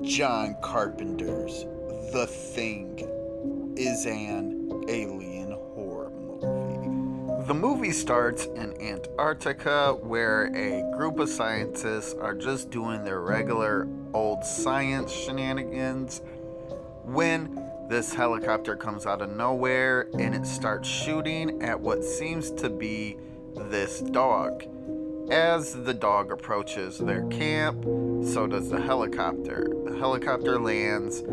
John Carpenter's The Thing is an alien horror movie. The movie starts in Antarctica, where a group of scientists are just doing their regular old science shenanigans when this helicopter comes out of nowhere and it starts shooting at what seems to be this dog. As the dog approaches their camp, so does the helicopter. The helicopter lands,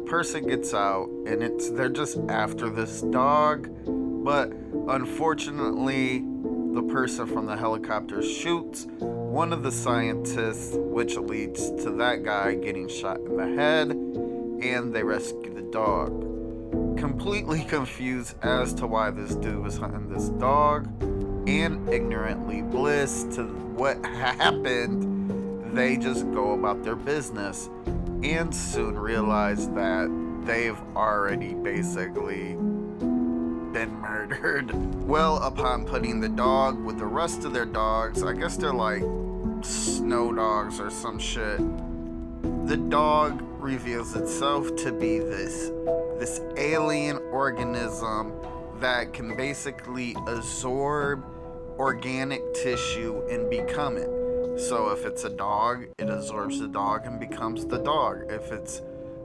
person gets out, and they're just after this dog. But unfortunately, the person from the helicopter shoots one of the scientists, which leads to that guy getting shot in the head, and they rescue the dog. Completely confused as to why this dude was hunting this dog, and ignorantly bliss to what happened, they just go about their business and soon realize that they've already basically been murdered. Well, upon putting the dog with the rest of their dogs, I guess they're like snow dogs or some shit, the dog reveals itself to be this alien organism that can basically absorb organic tissue and become it. So if it's a dog, it absorbs the dog and becomes the dog. If it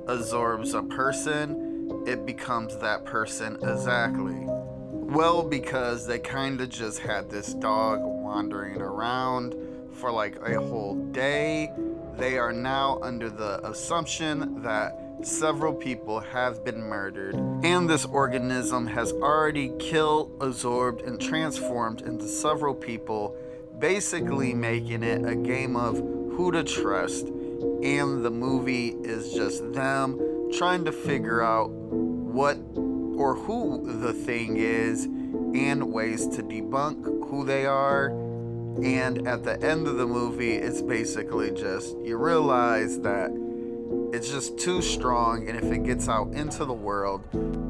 absorbs a person, it becomes that person exactly. Well, because they kind of just had this dog wandering around for like a whole day, they are now under the assumption that several people have been murdered, and this organism has already killed, absorbed, and transformed into several people, basically making it a game of who to trust. And the movie is just them trying to figure out what or who the thing is and ways to debunk who they are. And at the end of the movie, it's basically just you realize that it's just too strong, and if it gets out into the world,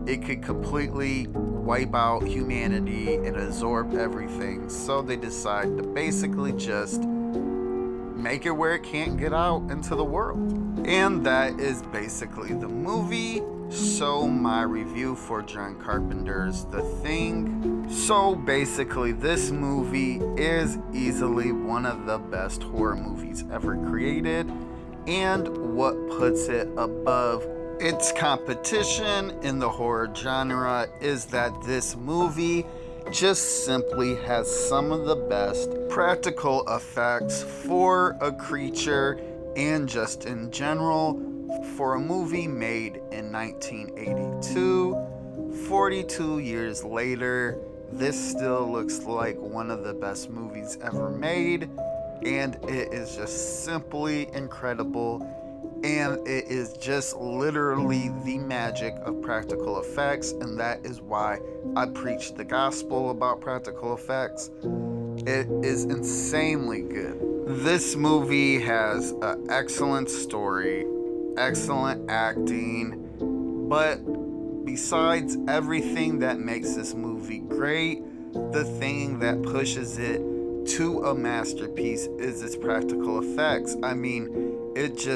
it could completely wipe out humanity and absorb everything. So they decide to basically just make it where it can't get out into the world. And that is basically the movie. So my review for John Carpenter's The Thing. So basically this movie is easily one of the best horror movies ever created. And what puts it above its competition in the horror genre is that this movie just simply has some of the best practical effects for a creature and just in general for a movie made in 1982. 42 years later, this still looks like one of the best movies ever made. And it is just simply incredible, and it is just literally the magic of practical effects, and that is why I preach the gospel about practical effects. It is insanely good. This movie has an excellent story, excellent acting, but besides everything that makes this movie great, the thing that pushes it to a masterpiece is its practical effects. I mean, it's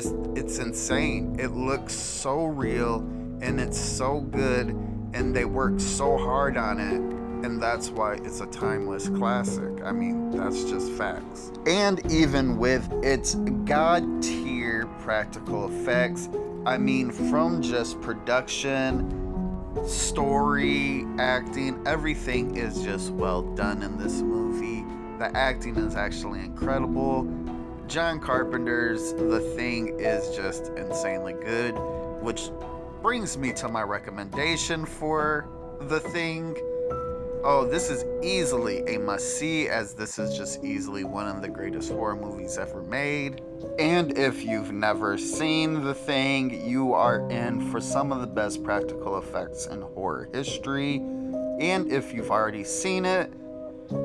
insane. It looks so real and it's so good, and they worked so hard on it, and that's why it's a timeless classic. I mean, that's just facts. And even with its god tier practical effects, I mean, from just production, story, acting, everything is just well done in this movie. The acting is actually incredible. John Carpenter's The Thing is just insanely good, which brings me to my recommendation for The Thing. Oh, this is easily a must-see, as this is just easily one of the greatest horror movies ever made. And if you've never seen The Thing, you are in for some of the best practical effects in horror history. And if you've already seen it,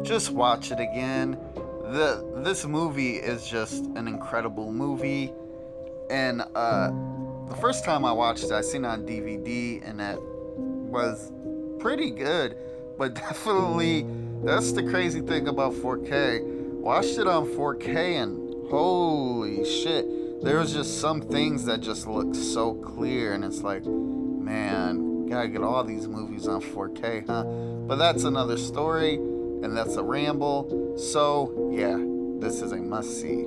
just watch it again. This movie is just an incredible movie, and the first time I watched it, I seen it on DVD, and it was pretty good. But definitely, that's the crazy thing about 4K. Watched it on 4K, and holy shit, There was just some things that just looked so clear, and it's like, man, gotta get all these movies on 4K, huh? But that's another story, and that's a ramble. So, yeah, this is a must see.